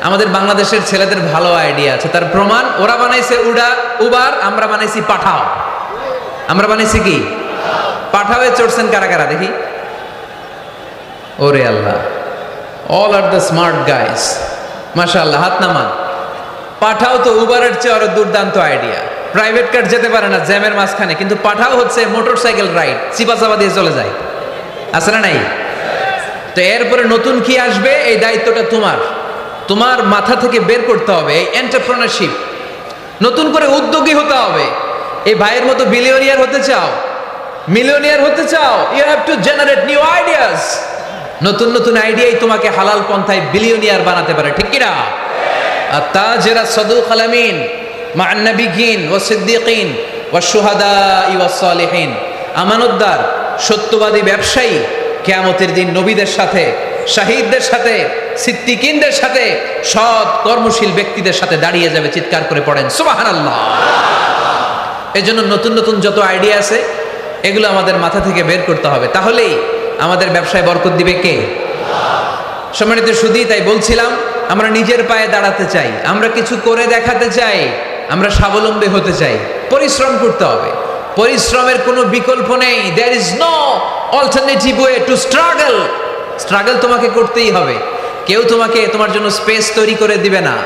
আমাদের বাংলাদেশের ছেলেদের ভালো আইডিয়া আছে, তার প্রমাণ ওরা বানাইছে উবার, আমরা বানাইছি পাঠাও। আমরা বানাইছি কি? পাঠাওয়ে চড়ছেন কারা কারা দেখি? ওরে Allah, all are the smart guys, মাশাআল্লাহ, হাত নামান। পাঠাও তো উবারের চেয়ে আরো দুর্দান্ত আইডিয়া। প্রাইভেট কার যেতে পারে না জ্যামের মাঝখানে, কিন্তু পাঠাও হচ্ছে মোটরসাইকেল রাইড, চিপা দিয়ে চলে যায়, আছে না নাই? তো এরপরে নতুন কি আসবে, এই দায়িত্বটা তোমার মাথা থেকে বের করতে হবে। এই এন্টারপ্রেনারশিপ, নতুন করে উদ্যোগী হতে হবে। এই ভাইয়ের মতো বিলিয়নিয়ার হতে চাও, মিলিয়নিয়ার হতে চাও, you have to generate new ideas. নতুন নতুন আইডিয়াই তোমাকে হালাল পন্থায় বিলিয়নিয়ার বানাতে পারে, ঠিক কিনা? আর তাজেরা সাদুক আলামিন মা'আন নাবিয়্যিন ওয়াস সিদ্দীকিন ওয়াশ শুহাদাই ওয়াস সালিহিন, আমানতদার সত্যবাদী ব্যবসায়ী কিয়ামতের দিন নবীদের সাথে, শাহীদদের সাথে, সিদ্দীকিনদের সাথে, সৎ কর্মশীল ব্যক্তিদের সাথে দাঁড়িয়ে যাবে। চিৎকার করে পড়েন সুবহানাল্লাহ। এজন্য নতুন নতুন যত আইডিয়া আছে এগুলো আমাদের মাথা থেকে বের করতে হবে, তাহলেই আমাদের ব্যবসায় বরকত দিবে কে? সম্মানিত সুধী, তাই বলছিলাম আমরা নিজের পায়ে দাঁড়াতে চাই, আমরা কিছু করে দেখাতে চাই, আমরা স্বাবলম্বী হতে চাই। পরিশ্রম করতে হবে, পরিশ্রমের কোনো বিকল্প নেই। There is no alternative way to struggle. Struggle তোমাকে করতেই হবে। কেউ তোমার জন্য স্পেস তৈরি করে দিবে না।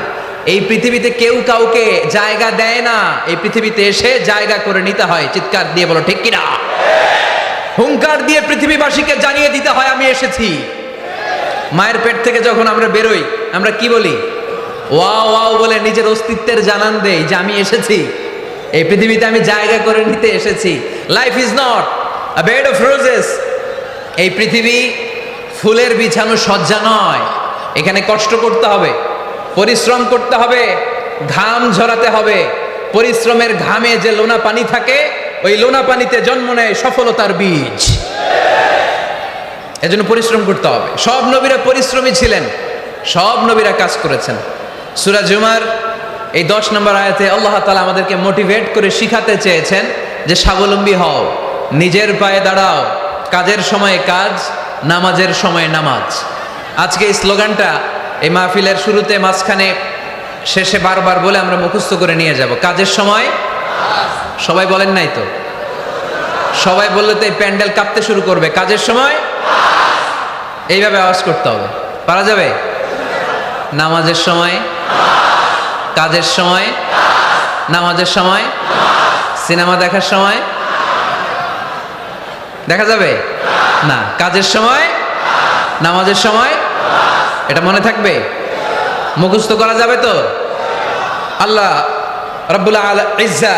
এই পৃথিবীতে কেউ কাউকে জায়গা দেয় না, এই পৃথিবীতে এসে জায়গা করে নিতে হয়। চিৎকার দিয়ে বলো ঠিক কিনা? হুঙ্কার দিয়ে পৃথিবীবাসীকে জানিয়ে দিতে হয় আমি এসেছি। মায়ের পেট থেকে যখন আমরা বেরোই, আমরা কি বলি? ওয়াও ওয়াও বলে নিজের অস্তিত্বের জানান দেই যে আমি এসেছি, এই পৃথিবীতে আমি জায়গা করে নিতে এসেছি। Life is not a bed of roses. এই পৃথিবী ফুলের বিছানো সজ্জা নয়। এখানে কষ্ট করতে হবে, পরিশ্রম করতে হবে, ঘাম ঝরাতে হবে। পরিশ্রমের ঘামে যে লোনা পানি থাকে, ওই লোনা পানিতে জন্ম নেয় সফলতার বীজ। এজন্য পরিশ্রম করতে হবে। সব নবীরা পরিশ্রমী ছিলেন, সব নবীরা কাজ করেছেন। সূরা জুমার এই 10 নম্বর আয়াতে আল্লাহ তাআলা আমাদেরকে মোটিভেট করে শিখাতে চেয়েছেন যে স্বাবলম্বী হও, নিজের পায়ে দাঁড়াও, কাজের সময়ে কাজ, নামাজের সময় নামাজ। আজকে এই স্লোগানটা এই মাহফিলের শুরুতে, মাঝখানে, শেষে বারবার বলে আমরা মুখস্থ করে নিয়ে যাব। কাজের সময় সবাই বলেন নাই তো? সবাই বললে তো এই প্যান্ডেল কাঁপতে শুরু করবে। কাজের সময় এইভাবে আওয়াজ করতে হবে, পারা যাবে? নামাজের সময়, কাজের সময়, নামাজের সময়, সিনেমা দেখার সময় দেখা যাবে না? কাজের সময়, নামাজের সময়, এটা মনে থাকবে? মুখস্থ করা যাবে তো? আল্লাহ রাব্বুল ইজ্জা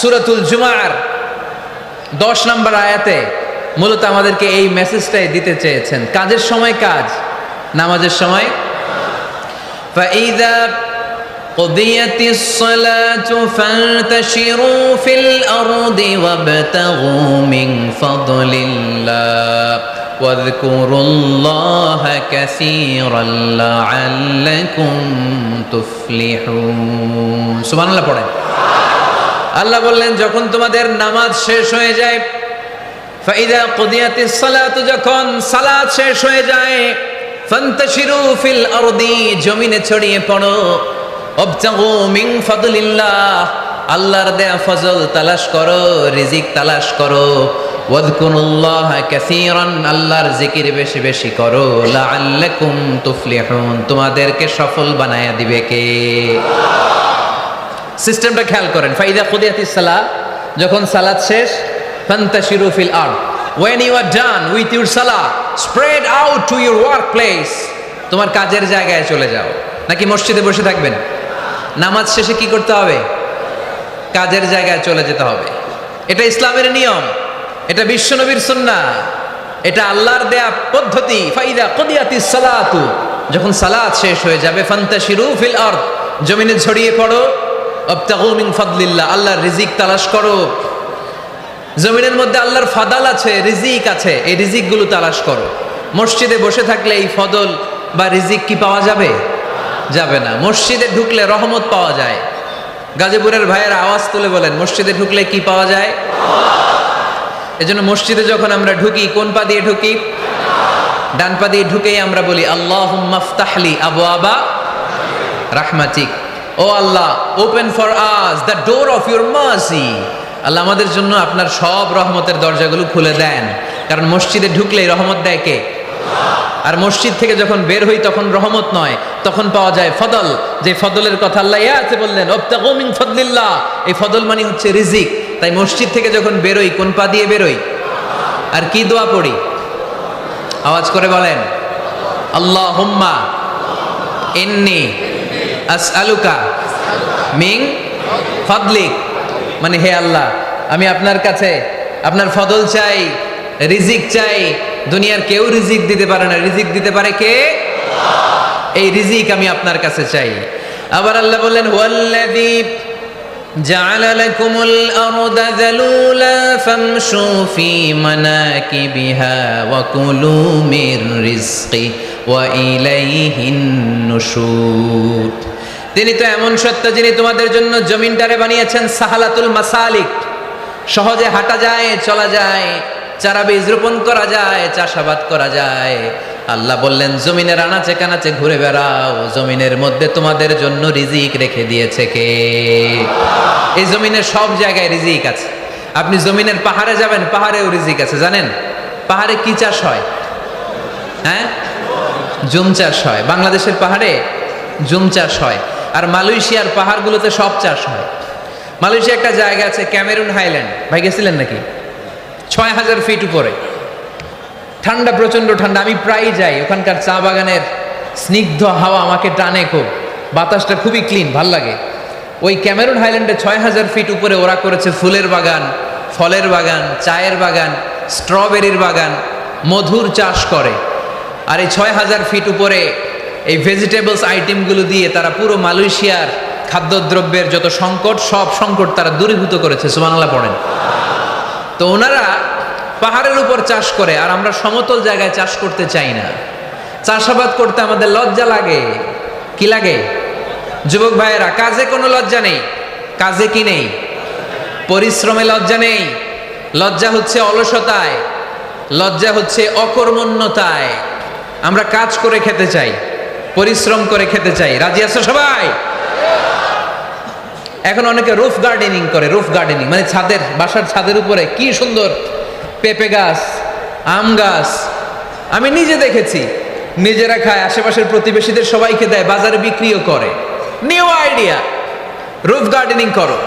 সূরাতুল জুমার 10 নম্বর আয়াতে মূলত আমাদেরকে এই মেসেজটাই দিতে চেয়েছেন। কাজের সময় কাজ, নামাজের সময়। فَإِذَا قُضِيَتِ الصَّلَاةُ فَانتَشِرُوا فِي الْأَرْضِ وَابْتَغُوا مِنْ فَضْلِ اللَّهِ وَاذْكُرُوا اللَّهَ كَثِيرًا لَعَلَّكُمْ تُفْلِحُونَ। সুবহানাল্লাহ পড়েন। আল্লাহ বললেন যখন তোমাদের নামাজ শেষ হয়ে যায়, ফাইদা কুদিয়াতিস সালাতু, যখন সালাত শেষ হয়ে যায়, ফান্তাশিরু ফিল আরদি, জমিনে ছড়িয়ে পড়ো, ওয়াবতাগু মিন ফাদলিল্লাহ, আল্লাহর দেয়া ফজল তালাশ করো, রিজিক তালাশ করো, ওয়াযকুরুল্লাহা কাসীরান, আল্লাহর জিকির বেশি বেশি করো, লাআল্লাকুম তুফলিহুন, তোমাদেরকে সফল বানায়া দিবে কে? সিস্টেমটা খেয়াল করেন। ফাইদা কুদিয়াতিস সালাত, যখন সালাত শেষ, ফান্তাশিরু ফিল আরদ, when you are done with your salah, spread out to your workplace, তোমার কাজের জায়গায় চলে যাও। নাকি মসজিদে বসে থাকবেন? নামাজ শেষে কি করতে হবে? কাজের জায়গায় চলে যেতে হবে। এটা ইসলামের নিয়ম, এটা বিশ্বনবীর সুন্নাহ, এটা আল্লাহর দেয়া পদ্ধতি। ফাইদা কুদিয়াতিস সালাতু, যখন সালাত শেষ হয়ে যাবে, ফান্তাশিরু ফিল আরদ, জমিনে ছড়িয়ে পড়ো, ওয়াবতাগু মিন ফাদলিল্লাহ, আল্লাহর রিজিক তালাশ করো। জমিনের মধ্যে আল্লাহর ফাদাল আছে, রিজিক আছে, এই রিজিকগুলো তালাশ করো। মসজিদে বসে থাকলে এই ফদল বা রিজিক কি পাওয়া যাবে? যাবে না। মসজিদে ঢুকলে রহমত পাওয়া যায়। গাজীপুরের ভাইয়ের আওয়াজ তুলে বলেন, মসজিদে ঢুকলে কি পাওয়া যায়? এজন্য মসজিদে যখন আমরা ঢুকি, কোন পা দিয়ে ঢুকি? ডান পা দিয়ে ঢুকেই আমরা বলি আল্লাহুম্মা ফতাহলি আবওয়াবা রাহমাতিক। O Allah, open for us the door of your mercy. Allah, আমাদের জন্য আপনার সব রহমতের দরজাগুলো খুলে দেন, কারণ মসজিদে ঢুকলেই রহমত দেয় কে? আর মসজিদ থেকে যখন বের হই তখন রহমত নয়, তখন পাওয়া যায় ফদল। যে ফদলের কথা আল্লাহ ইয়াতে বললেন, ওয়াবতাগু মিন ফাদলিল্লাহ। এই ফদল মানে হচ্ছে রিজিক। তাই মসজিদ থেকে যখন বেরোই কোন পা দিয়ে বেরোই? আর কি দোয়া পড়ি? আওয়াজ করে বলেন, আল্লাহুম্মা ইন্নী আসআলুকা মিন ফাদলিক। মানে হে আল্লাহ, আমি আপনার কাছে আপনার ফদল চাই, রিজিক চাই। দুনিয়ার কেউ রিজিক দিতে পারে না, রিজিক দিতে পারে কে? এই রিজিক আমি আপনার কাছে চাই। আবার আল্লাহ বললেন, ওয়াল্লাযী জাআলা লাকুমুল আরদা যালুলা ফামশু ফি মানাকিবিহা ওয়া কুলু মির রিজকি ওয়া ইলাইহিন নুশুর। তিনি তো এমন সত্য যিনি তোমাদের জন্য জমিনটারে বানিয়েছেন সাহালাতুল মাসালিক, সহজে হাঁটা যায়, চলা যায়, চারা বীজ রোপণ করা যায়, চাষাবাদ করা যায়। আল্লাহ বললেন, জমিনের আনাচে কানাচে ঘুরে বেড়াও, জমিনের মধ্যে তোমাদের জন্য রিজিক রেখে দিয়েছে কে? এই জমিনের সব জায়গায় রিজিক আছে। আপনি জমিনের পাহাড়ে যাবেন, পাহাড়েও রিজিক আছে। জানেন পাহাড়ে কি চাষ হয়? হ্যাঁ, জুম চাষ হয়। বাংলাদেশের পাহাড়ে জুম চাষ হয়, আর মালয়েশিয়ার পাহাড়গুলোতে সব চাষ হয়। মালয়েশিয়া একটা জায়গা আছে ক্যামেরুন হাইল্যান্ড, ভাই গেছিলেন নাকি? ৬,০০০ ফিট উপরে, ঠান্ডা, প্রচন্ড ঠান্ডা। আমি প্রায়ই যাই, ওখানকার চা বাগানের স্নিগ্ধ হাওয়া আমাকে টানে খুব, বাতাসটা খুবই ক্লিন, ভাল লাগে। ওই ক্যামেরুন হাইল্যান্ডে ৬,০০০ ফিট উপরে ওরা করেছে ফুলের বাগান, ফলের বাগান, চায়ের বাগান, স্ট্রবেরির বাগান, মধুর চাষ করে। আর এই ৬,০০০ ফিট উপরে এই ভেজিটেবলস আইটেমগুলো দিয়ে তারা পুরো মালয়েশিয়ার খাদ্যদ্রব্যের যত সংকট, সব সংকট তারা দূরীভূত করেছে। সুবহানাল্লাহ পড়েন। তো ওনারা পাহাড়ের উপর চাষ করে, আর আমরা সমতল জায়গায় চাষ করতে চাই না। চাষাবাদ করতে আমাদের লজ্জা লাগে। কি লাগে? যুবক ভাইয়েরা, কাজে কোনো লজ্জা নেই। কাজে কি নেই? পরিশ্রমে লজ্জা নেই। লজ্জা হচ্ছে অলসতায়, লজ্জা হচ্ছে অকর্মণ্যতায়। আমরা কাজ করে খেতে চাই, পরিশ্রম করে খেতে চাই। রাজি আছো সবাই? এখন অনেকে রুফ গার্ডেনিং করে। রুফ গার্ডেনিং মানে ছাদের, বাসার ছাদের উপরে কি সুন্দর পেঁপে গাছ, আম গাছ। আমি নিজে দেখেছি, নিজেরা খায়, আশেপাশের প্রতিবেশীদের সবাইকে দেয়, বাজারে বিক্রিও করে। নিউ আইডিয়া, রুফ গার্ডেনিং করো।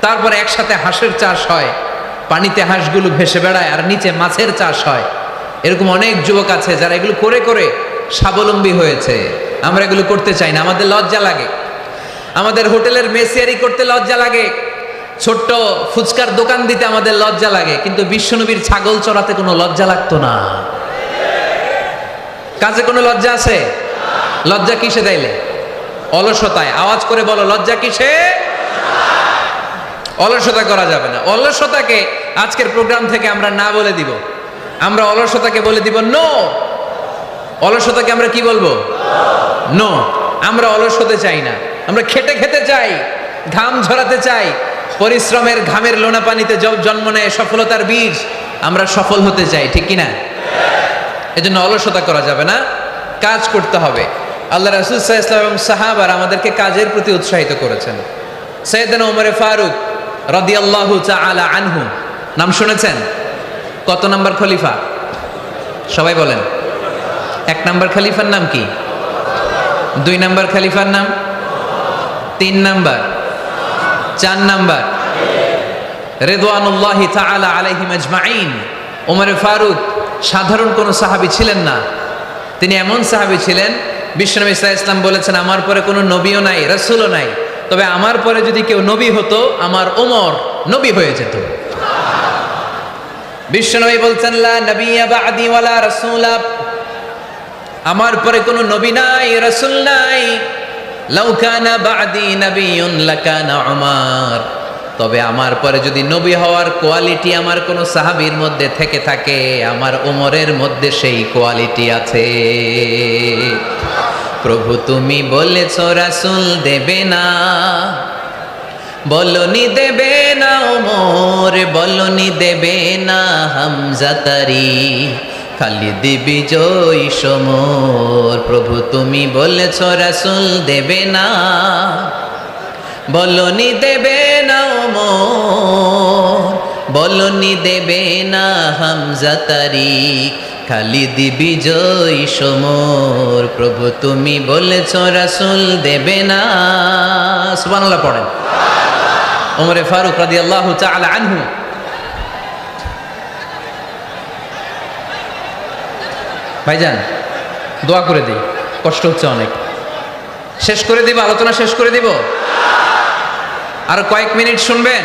তারপরে একসাথে হাঁসের চাষ হয়, পানিতে হাঁসগুলো ভেসে বেড়ায়, আর নিচে মাছের চাষ হয়। এরকম অনেক যুবক আছে যারা এগুলো করে করে স্বাবলম্বী হয়েছে। আমরা এগুলো করতে চাই না, আমাদের লজ্জা লাগে। আমাদের হোটেলের মেসিয়ারি করতে লজ্জা লাগে, ছোট্ট ফুচকার দোকান দিতে আমাদের লজ্জা লাগে, কিন্তু বিশ্বনবীর ছাগল চড়াতে কোনো লজ্জা লাগতো না। কাজে কোনো লজ্জা আছে? লজ্জা কিসে তাইলে? অলসতায়। আওয়াজ করে বলো, লজ্জা কিসে? অলসতা করা যাবে না। অলসতাকে আজকের প্রোগ্রাম থেকে আমরা না বলে দিব। আমরা অলসতাকে বলে দিব নো। অলসতাকে আমরা কি বলবো? নো। আমরা অলস হতে চাই না, আমরা খেটে খেতে চাই, ঘাম ঝরাতে চাই। পরিশ্রমের ঘামের লোনা পানিতে জন্ম নেয় সফলতার বীজ। আমরা সফল হতে চাই, ঠিক কিনা? এজন্য অলসতা করা যাবে না, কাজ করতে হবে। আল্লাহ রাসূল সাল্লাল্লাহু আলাইহি ওয়াসাল্লাম এবং সাহাবারা আমাদেরকে কাজের প্রতি উৎসাহিত করেছেন। সাইয়েদনা ওমর ফারুক রাদিয়াল্লাহু তাআলা আনহু, নাম শুনেছেন? কত নাম্বার খলিফা? সবাই বলেন। 1 নাম্বার খলিফার নাম কি? 2 নাম্বার খলিফার নাম? 3 নাম্বার? 4 নাম্বার? রিদওয়ানুল্লাহি তাআলা আলাইহিম আজমাইন। ওমর ফারুক সাধারণ কোনো সাহাবী ছিলেন না, তিনি এমন সাহাবী ছিলেন, বিশ্বনবী সাল্লাল্লাহু আলাইহি ওয়াসাল্লাম বলেছেন, আমার পরে কোনো নবীও নাই, রাসূলও নাই, তবে আমার পরে যদি কেউ নবী হতো, আমার ওমর নবী হয়ে যেত। বিশ্বনবী বলছেন, লা নবিয়্যা বা'দি ওয়ালা রাসূলা, আমার পরে কোনো নবী নাই, রাসূল নাই। লাউ কানা বা'দি নাবিয়্যুন লাকানা উমর, তবে আমার পরে যদি নবী হওয়ার কোয়ালিটি আমার কোনো সাহাবীর মধ্যে থেকে থাকে, আমার ওমরের মধ্যে সেই কোয়ালিটি আছে। প্রভু তুমি বলেছো রাসূল দেবে না, বলনি দেবে না ওমর, বলনি দেবে না হামজা তারি, খালিদ বিজয়ী সমর। প্রভু তুমি বলেছ রাসূল দেবে না, বলনি দেবে না ওমর, বলনি দেবে না হামজা তারিক, খালিদ বিজয়ী সমর। প্রভু তুমি বলেছ রাসূল দেবে না। সুবহানাল্লাহ পড়েন। ওমরে ফারুক রাদিয়াল্লাহু তাআলা আনহু ভাইজান দোয়া করে দিই, কষ্ট হচ্ছে অনেক। শেষ করে দিব, আলোচনা শেষ করে দিব। আর কয়েক মিনিট শুনবেন,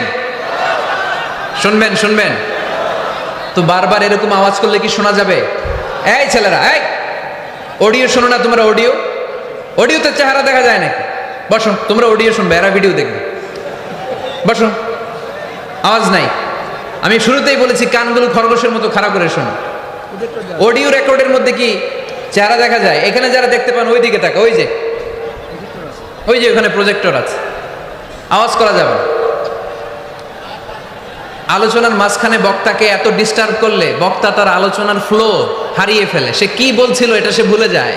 শুনবেন শুনবেন তো বারবার এরকম আওয়াজ করলে কি শোনা যাবে? এই ছেলেরা, এই অডিও শোনো না তোমরা? অডিওতে চেহারা দেখা যায় নাকি? বসো, তোমরা অডিও শুনবে, এরা ভিডিও দেখবে। বসো, আওয়াজ নাই। আমি শুরুতেই বলেছি কানগুলো খরগোশের মতো খাড়া করে শোনো। অডিও রেকর্ডের মধ্যে কি চেহারা দেখা যায়? এখানে যারা দেখতে পান ওই দিকে তাকা, ওই যে ওখানে প্রজেক্টর আছে, আওয়াজ করা যাবে না। আলোচনার মাঝখানে বক্তাকে এত ডিস্টার্ব করলে বক্তা তার আলোচনার ফ্লো হারিয়ে ফেলে। সে কি বলছিল এটা সে ভুলে যায়।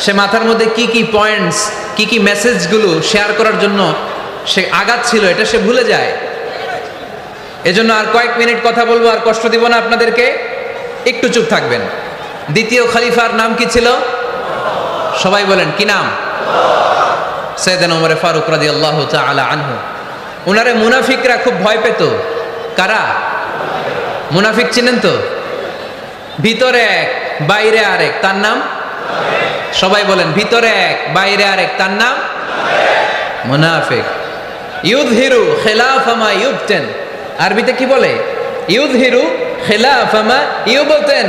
সে মাথার মধ্যে কি কি পয়েন্টস, কি কি মেসেজগুলো শেয়ার করার জন্য সে আগাচ্ছিল এটা সে ভুলে যায়। এজন্য আর কয়েক মিনিট কথা বলবো, আর কষ্ট দিব না আপনাদেরকে, একটু চুপ থাকবেন। দ্বিতীয় খলিফার নাম কি ছিল? সবাই বলেন কি নাম? সাইয়েদনা ওমর ফারুক রাদিয়াল্লাহু তাআলা আনহু। উনারে মুনাফিকরা খুব ভয় পেত। কারা? মুনাফিক চিনেন তো? ভিতরে এক বাইরে আরেক, তার নাম? সবাই বলেন ভিতরে এক বাইরে আরেক, তার নাম মুনাফিক। ইউযহিরু খিলাফা মা ইউবতেন, আরবিতে কি বলে? ইউযহিরু খিলাফা মা ইউবতেন,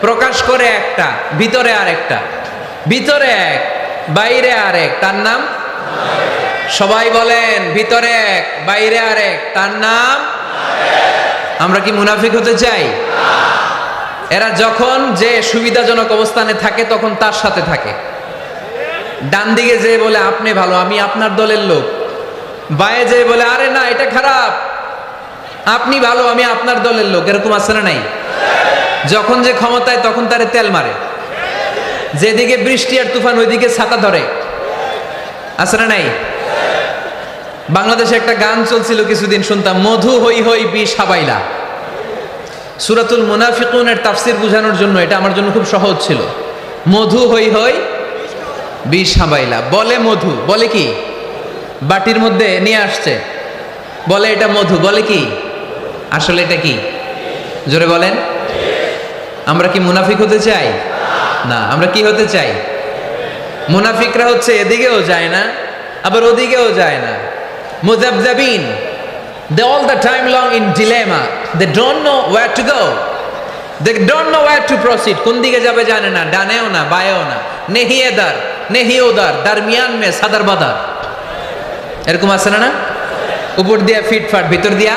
প্রকাশ করে একটা, ভিতরে আরেকটা। ভিতরে এক বাইরে আরেক, তার নাম? সবাই বলেন ভিতরে এক বাইরে আরেক, তার নাম? আমরা কি মুনাফিক হতে চাই? এরা যখন যে সুবিধাজনক অবস্থানে থাকে তখন তার সাথে থাকে। ডান দিকে যে বলে আপনি ভালো, আমি আপনার দলের লোক। বায়ে যে বলে আরে না এটা খারাপ, আপনি ভালো, আমি আপনার দলের লোক। এরকম আছে না নাই? যখন যে ক্ষমতায় তখন তারে তেল মারে। যেদিকে বৃষ্টি আর তুফান ওইদিকে ছাতা ধরে। আছে না নাই? বাংলাদেশে একটা গান চলছিল কিছুদিন, শুনতাম, মধু হই হই বিষ হাবাইলা। সূরাতুল মুনাফিকুনের তাফসীর বোঝানোর জন্য এটা আমার জন্য খুব সহজ ছিল। মধু হই হই বিষ হাবাইলা। বলে মধু, বলে কি? বাটির মধ্যে নিয়ে আসছে, বলে এটা মধু, বলে কি? আসলে এটা কি? জোরে বলেন। আমরা কি মুনাফিক হতে চাই? না। আমরা কি হতে চাই? মুনাফিকরা হচ্ছে এদিকেও যায় না আবার ওদিকেও যায় না। মুযাবযাবিন, they all the time long in dilemma, they don't know where to go, they don't know where to proceed, কোন দিকে যাবে জানে না, ডানেও না বায়েও না, নেহি এদার নেহি ওদার, দরমিয়ান মে সাদর বাদার। এরকম আছে না? উপর দিয়া ফিটফাট, ভিতর দিয়া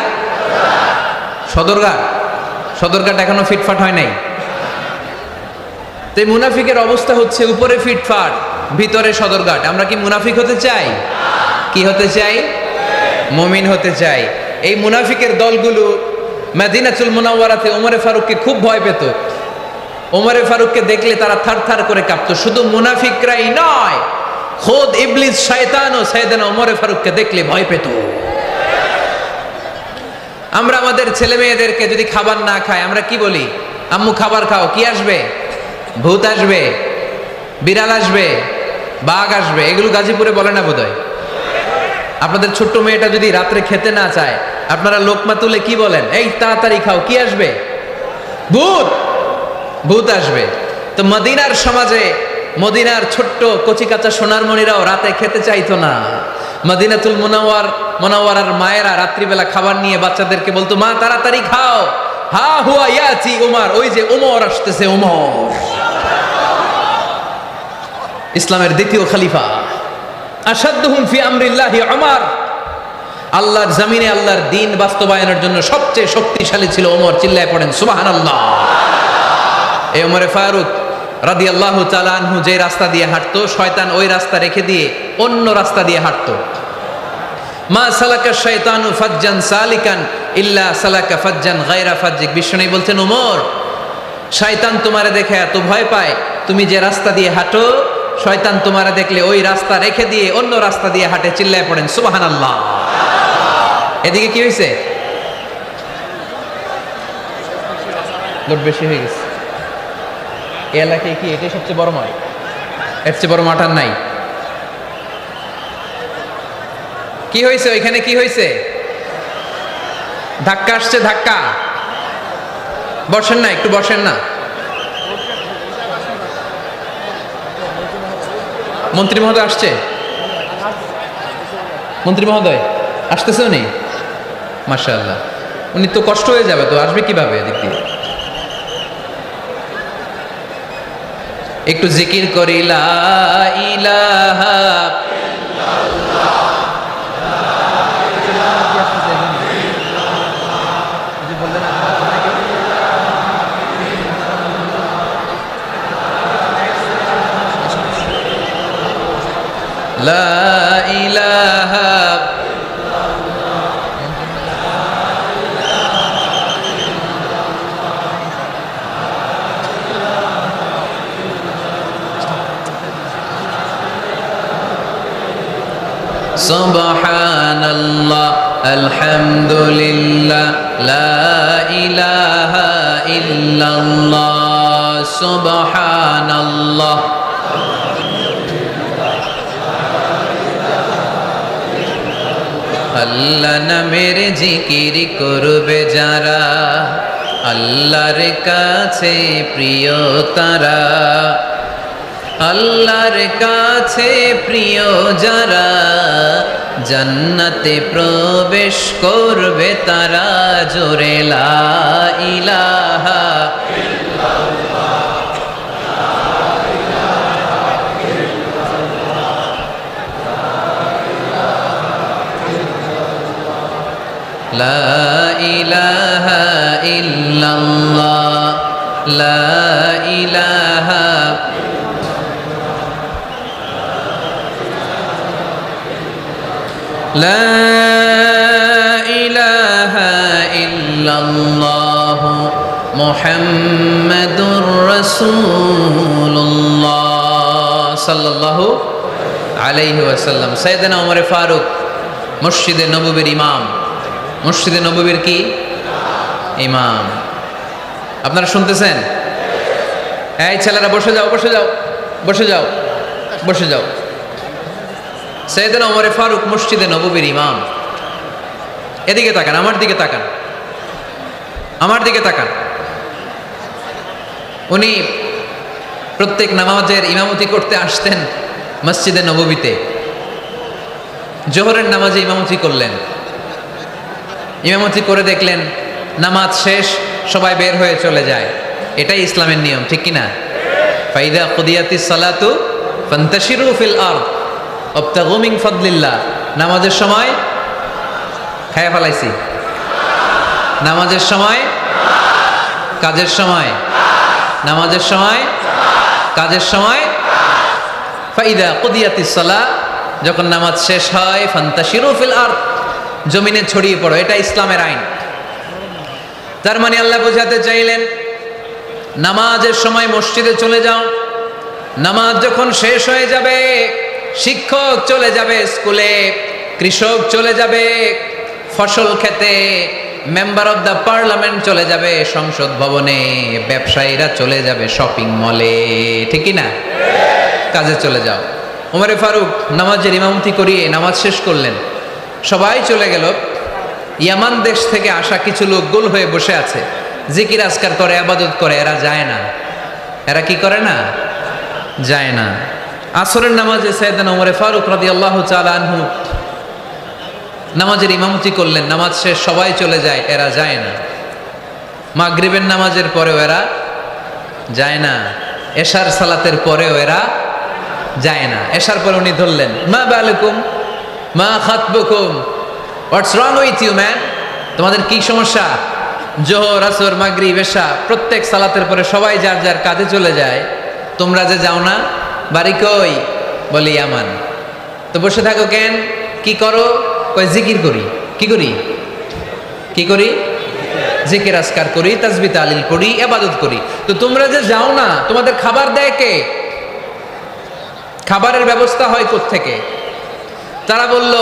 সদরঘাট এখনো ফিটফাট হয় নাই। তো এই মুনাফিকের অবস্থা হচ্ছে উপরে ফিটফাট ভিতরে সদরঘাট। আমরা কি মুনাফিক হতে চাই? কি হতে চাই? মুমিন হতে চাই। এই মুনাফিকের দলগুলো মদিনাতুল মুনাওয়ারাতে ওমরে ফারুককে খুব ভয় পেত। ওমরে ফারুককে দেখলে তারা থারথার করে কাঁপতো। শুধু মুনাফিকরাই নয়, খোদ ইবলিস শয়তানও সাইয়েদনা ওমরে ফারুককে দেখলে ভয় পেত। আমরা আমাদের ছেলে মেয়েদেরকে যদি খাবার না খায় আমরা কি বলি? আম্মু খাবার খাও। কি আসবে? ভূত আসবে, বিড়াল আসবে, বাঘ আসবে। এগুলো গাজীপুরে বলে না বোধহয়। আপনাদের ছোট্ট মেয়েটা যদি রাত্রে খেতে না চায় আপনারা লোকমা তুলে কি বলেন? এই তাড়াতাড়ি খাও। কি আসবে? ভূত আসবে। তো মদিনার সমাজে মদিনার ছোট্ট কচিকাচা সোনারমণিরাও রাতে খেতে চাইতো না। মদিনাতুল মুনাওয়ারার মায়েরা রাত্রিবেলা খাবার নিয়ে বাচ্চাদেরকে বলতো, মা তাড়াতাড়ি খাও, হা হুয়া ইয়াতি উমর, ওই যে উমর আসতেছে। উমর ইসলামের দ্বিতীয় খলিফা। আশাদ্দুহুম ফি আমরিল্লাহি উমর, আল্লাহর জমিনে আল্লাহর দ্বীন বাস্তবায়নের জন্য সবচেয়ে শক্তিশালী ছিল ওমর। চিল্লায় পড়েন সুবহানাল্লাহ। এই ওমরে ফারুক রাদিয়াল্লাহু তাআলা আনহু যে রাস্তা দিয়ে হাঁটতো, শয়তান ওই রাস্তা রেখে দিয়ে অন্য রাস্তা দিয়ে হাঁটতো। মা সালাকা শাইতানু ফাজ্জান সালিকান ইল্লা সালাকা ফাজ্জান গায়রা ফাজ্জিক। বিশ্বনবী বলছেন, ওমর শয়তান তোমারে দেখে এত ভয় পায়, তুমি যে রাস্তা দিয়ে হাঁটো শয়তান তোমারে দেখলে ওই রাস্তা রেখে দিয়ে অন্য রাস্তা দিয়ে হাঁটে। চিল্লায় পড়েন সুবহানাল্লাহ। এদিকে কি হয়েছে? লোড বেশি হয়ে গেছে। এই এলাকায় কি এটাই সবচেয়ে বড় মাঠ? এর চেয়ে বড় মাঠ আর নাই। কি হয়েছে ওইখানে? কি হয়েছে? ধাক্কা আসছে, ধাক্কা। বসেন না, একটু বসেন না। মন্ত্রী মহোদয় আসছে? মন্ত্রী মহোদয় আসতেছে উনি? মাশাআল্লাহ। উনি তো কষ্ট হয়ে যাবে, তো আসবে কিভাবে এদিক দিয়ে? একটু জিকির করি লা ইলাহা লা ইলাহা সুবহানাল্লাহ আলহামদুলিল্লাহ লা ইলাহা ইল্লাল্লাহ সুবহানাল্লাহ। আল্লাহ নামের জিকির করবে যারা, আল্লাহর কাছে প্রিয় তারা। আল্লাহর কাছে প্রিয় যারা, জান্নাতে প্রবেশ করবে তারা। জোরে লা ইলাহা লা ইলাহা ইল্লাল্লাহ লা ইলাহা লা ইলাহা ইল্লাল্লাহ মুহাম্মাদুর রাসূলুল্লাহ সাল্লাল্লাহু আলাইহি ওয়াসাল্লাম। সাইয়েদনা ওমর ফারুক মসজিদে নববীর ইমাম। মসজিদে নববীর কি ইমাম? আপনারা শুনতেছেন? এই ছেলেরা বসে যাও, বসে যাও, বসে যাও, বসে যাও। সাইয়েদনা ওমর ফারুক মসজিদে নববীর ইমাম। এদিকে তাকান, আমার দিকে তাকান, আমার দিকে তাকান। উনি প্রত্যেক নামাজের ইমামতি করতে আসতেন মসজিদে নববীতে। জোহরের নামাজে ইমামতি করলেন। ইমামতি করে দেখলেন নামাজ শেষ, সবাই বের হয়ে চলে যায়। এটাই ইসলামের নিয়ম, ঠিক কিনা? ফাইদা কুদিয়াতিস সালাতু ফান্তাশিরু ফিল আরদ ওয়াবতাগু মিন ফাদলিল্লাহ। নামাজের সময় খায়া ফেলাইছি, নামাজের সময় কাজের সময়, নামাজের সময় কাজের সময়। ফাইদা কুদিয়াতিস সালাহ, যখন নামাজ শেষ হয় ফান্তাশিরু ফিল আরদ, জমিনে ছড়িয়ে পড়ো। এটা ইসলামের আইন। তার মানে আল্লাহ বোঝাতে চাইলেন নামাজের সময় মসজিদে চলে যাও। নামাজ যখন শেষ হয়ে যাবে, শিক্ষক চলে যাবে স্কুলে, কৃষক চলে যাবে ফসল খেতে, মেম্বার অফ দ্য পার্লামেন্ট চলে যাবে সংসদ ভবনে, ব্যবসায়ীরা চলে যাবে শপিং মলে, ঠিক কি না? কাজে চলে যাও। ওমর ফারুক নামাজের ইমামতি করিয়ে নামাজ শেষ করলেন, সবাই চলে গেল। ইয়ামান দেশ থেকে আসা কিছু লোক গোল হয়ে বসে আছে, জিকির আজকার করে, আবাদত করে। এরা যায় না। এরা কি করে না? যায় না। আসরের নামাজে সাইয়েদনা ওমর ফারুক রাদিয়াল্লাহু তাআলা আনহু নামাজের ইমামতি করলেন। নামাজ শেষ, সবাই চলে যায়, এরা যায় না। মাগরিবের নামাজের পরেও এরা যায় না। এশার সালাতের পরেও এরা যায় না। এশার পরে উনি ধরলেন, মা বালুকুম মা খাতবুকুম, হোয়াটস রং উইথ ইউ ম্যান? তোমাদের কি সমস্যা? জোহর, আসর, মাগরিব, এশা প্রত্যেক সালাতের পরে সবাই যার যার কাজে চলে যায়, তোমরা যে যাও না? বাড়ি কই? বলি ইয়ামান। তো বসে থাকো কেন? কি করো? কই জিকির করি। কি করি? কি করি? জিকির আজকার করি, তাসবিহ তাহলিল পড়ি, ইবাদত করি। তো তোমরা যে যাও না, তোমাদের খাবার দেয় কে? খাবারের ব্যবস্থা হয় কোত্থেকে? তারা বলল,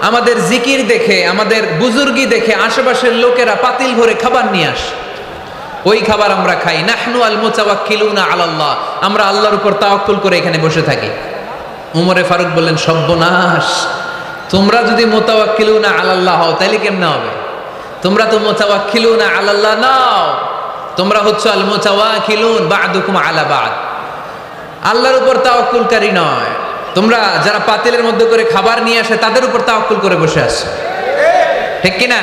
আমাদের জিকির দেখে, আমাদের বুজুর্গি দেখে আশেপাশের লোকেরা পাতিল ভরে খাবার নিয়ে আসে, ওই খাবার আমরা খাই। নাহনু আল মুতাওয়াক্কিলুনা আলাল্লাহ, আমরা আল্লাহর উপর তাওয়াক্কুল করে এখানে বসে থাকি। উমরে ফারুক বললেন, সর্বনাশ, তোমরা যদি মুতাওয়াক্কিলুনা আলাল্লাহ হও তাহলে কেমনে হবে? তোমরা তো মুতাওয়াক্কিলুনা আলাল্লাহ নাও, তোমরা হচ্ছে আল মুতাওয়াক্কিলুন বা'দুকুম আলা বা'দ, আল্লাহর উপর তাওয়াক্কুলকারী নয়। তোমরা যারা পাতিলের মধ্যে করে খাবার নিয়ে আসে তাদের উপর তাওয়াক্কুল করে বসে আছো, ঠিক কিনা?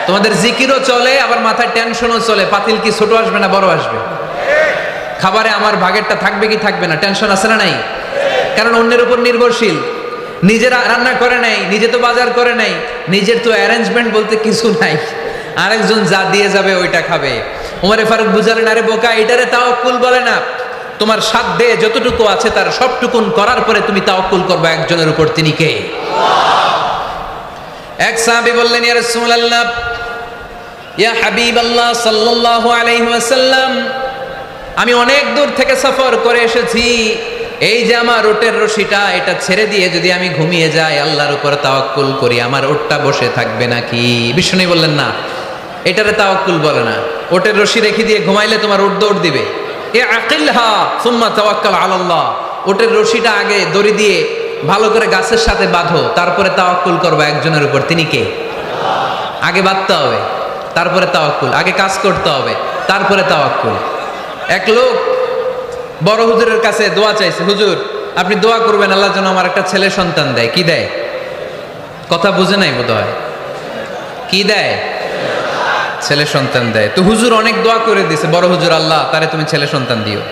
তোমাদের জিকিরও চলে, আবার মাথায় টেনশনও চলে, পাতিল কি ছোট আসবে না বড় আসবে, খাবারে আমার ভাগেরটা থাকবে কি থাকবে না, টেনশন আছে না নাই? কারণ অন্যের উপর নির্ভরশীল, নিজেরা রান্না করে নাই, নিজে তো বাজার করে নাই, নিজের তো অ্যারেঞ্জমেন্ট বলতে কিছু নাই, আরেকজন যা দিয়ে যাবে ওইটা খাবে। ওমরে ফারুক বুঝালেন, আরে বোকা, এটারে তাওয়াক্কুল বলে না। তোমার সাধ্যে যতটুকু আছে তার সবটুকুন করার পরে তুমি তাওয়াক্কুল করবে একজনের উপর, তিনি কে? এক সাহাবী বললেন, ইয়া রাসূলুল্লাহ, ইয়া হাবিবাল্লাহ সাল্লাল্লাহু আলাইহি ওয়াসাল্লাম, আমি অনেক দূর থেকে সফর করে এসেছি, এই যে আমার ওটের রশিটা, এটা ছেড়ে দিয়ে যদি আমি ঘুমিয়ে যাই, আল্লাহর উপর তাওয়াক্কুল করি, আমার ওটটা বসে থাকবে নাকি? বিষ্ণু বললেন, না, এটারে তাওয়াক্কুল বলে না। ওটের রশি রেখে দিয়ে ঘুমাইলে তোমার ওট দৌড় দিবে। এ আকিলহা সুম্মা তাওয়াক্কাল আলাল্লাহ, ওটের রশিটা আগে দড়ি দিয়ে ভালো করে গাছের সাথে বাঁধো, তারপরে তাওয়াক্কুল করবে একজনের উপর, তিনি কে? আগে বাঁধতে হবে, তারপরে তাওয়াক্কুল, আগে কাজ করতে হবে, তারপরে তাওয়াক্কুল। এক লোক বড় হুজুরের কাছে দোয়া চাইছে, হুজুর আপনি দোয়া করবেন আল্লাহ যেন আমার একটা ছেলে সন্তান দেয়। কি দেয়? কথা বুঝে নাই বোধ হয়, কি দেয়? ছেলে সন্তান দেয়। তো হুজুর অনেক দোয়া করে দিয়েছে, বড় হুজুর, আল্লাহ তারে তুমি ছেলে সন্তান দিও।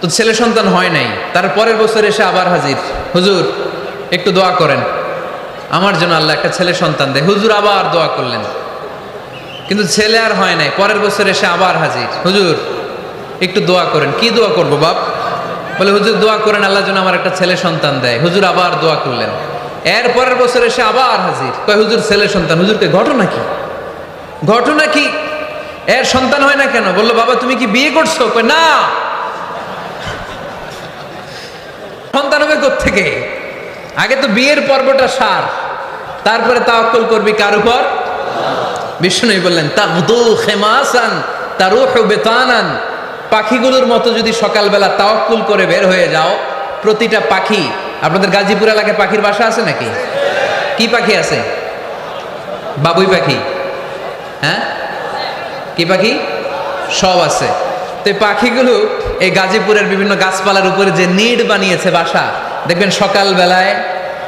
তো ছেলে সন্তান হয় নাই। তার পরের বছর এসে আবার হাজির, হুজুর একটু দোয়া করেন আমার জন্য আল্লাহ একটা ছেলে সন্তান দেয়। হুজুর আবার দোয়া করলেন, কিন্তু ছেলে আর হয় নাই। পরের বছর এসে আবার হাজির, হুজুর একটু দোয়া করেন। কি দোয়া করবো বাপ? বলে হুজুর দোয়া করেন আল্লাহ যেন আমার একটা ছেলে সন্তান দেয়। হুজুর আবার দোয়া করলেন। এর পরের বছর এসে আবার হাজির, কয় হুজুর ছেলে সন্তান। হুজুরকে ঘটনা কি? ঘটনা কি? এর সন্তান হয় না কেন? বললো বাবা তুমি কি বিয়ে করছো? কয় না। সন্তান হবে কোত্থেকে? আগে তো বিয়ের পর্বটা সার, তারপরে তাওয়াক্কুল করবি কার উপর? বিষ্ণু বললেন, তাগদু খিমাসান তারুহু বিতানান, পাখিগুলোর মতো যদি সকালবেলা তাওয়াক্কুল করে বের হয়ে যাও, প্রতিটা পাখি, আপনাদের গাজীপুর এলাকায় পাখির বাসা আছে নাকি? কি পাখি আছে? বাবুই পাখি, হ্যাঁ কি পাখি? সব আছে। তো এই পাখিগুলো এই গাজীপুরের বিভিন্ন গাছপালার উপরে যে নিড বানিয়েছে বাসা, দেখবেন সকালবেলায়